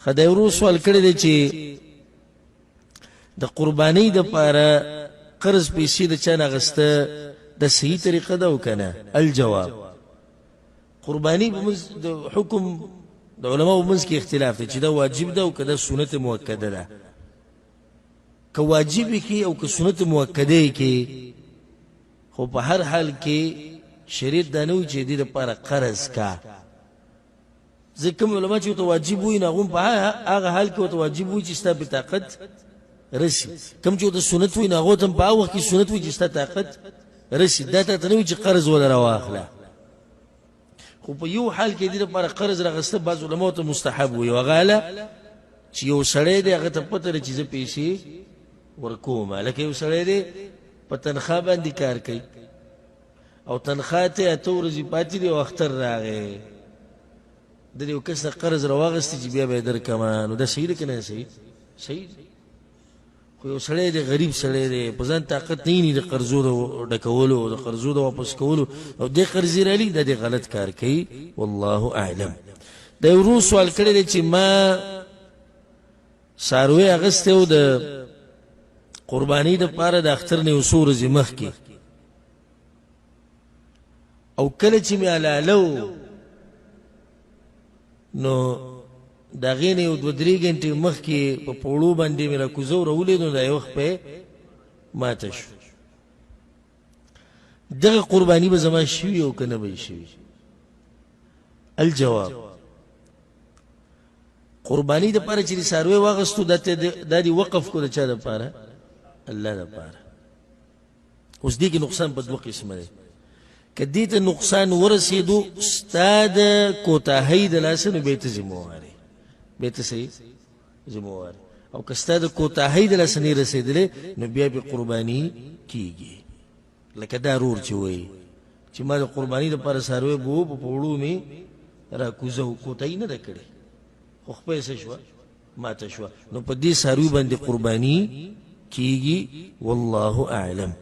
خدای ورو سوال کړی دی چې د قربانۍ دپاره قرض پیسې د چا نه اخیسته د صحیح طریقه ده او که نه؟ الجواب، قرباني په منځ د حکم د علماو په منځ کې اختلاف دی چې دا واجب ده او که دا سنت مؤکده ده. که واجب کې او که سنت مؤکده کې، خو په هر حال کې شریعت دا نه وایي چې دې دپاره قرض کا. ځکه کوم علما چې ورته واجب وایي نو هغوی په هغه حال کې ورته واجب وایي چې ستا په طاقت رسي. کوم چې ورته سنت وایي نو هغو ته هم په هغه وخت کې سنت وایي چې ستا طاقت رسي. دا ته نه وایي چې قرض ولره واخله. خو په یو حال کې دې دپاره قرض راغسته بعض علماو ته مستحب وایي، هغه هله چې یو سړی دی هغه ته پته ده چې زه پیسې ورکوم. لکه یو سړی دی په تنخوا باندې کار کوي او تنخوا ته اته ورځې پاتې دي او اختر راغی، د یو کس نه قرض راواغستې چې بیا به یې درکمه، نو دا صحیح ده که نه صحیح؟ صحیح دی. خو یو سړی دی غریب سړی دی په ځان طاقت نه د قرضو د ډکولو او د قرضو د واپس کولو او دې قرض یې رالي، دا دې غلط کار کوي. والله اعلم. د یو ورور سوال کړی دی چې ما څاروی اخیستی و د قربانۍ دپاره د اختر نه یو څو ورځې مخکې، او کله چې مې حلاله نو د هغې نه یو دوه درې ګنټې مخکې په پوړو باندې مې راکوزه راولید، نو دا یو وخت به ماته شو. دغه قرباني به زما شوي او که نه به یې شوي؟ الجواب، قرباني دپاره چې د څاروی واخیستو دا دې وقف کو د چا دپاره؟ الله دپاره. اوس دې کې نقصان په دوه قسمه دی. که دې ته نقصان ورسېدو ستا د کوتاهۍ د لاسه نو بیا ته ذموار یې، بیا ته صحیح ذموار یې. او که ستا د کوتاهۍ د لاسه نه یې رسېدلی نو بیا بې قرباني کېږي. لکه دا رور چې وایي چې ما د قربانۍ دپاره څاروی به و په پوړو مې راکوزه و، کوتاهي نه ده کړې خو خپله څه شوه؟ ماته شوه. نو په دې څاروي باندې قرباني کېږي. والله اعلم.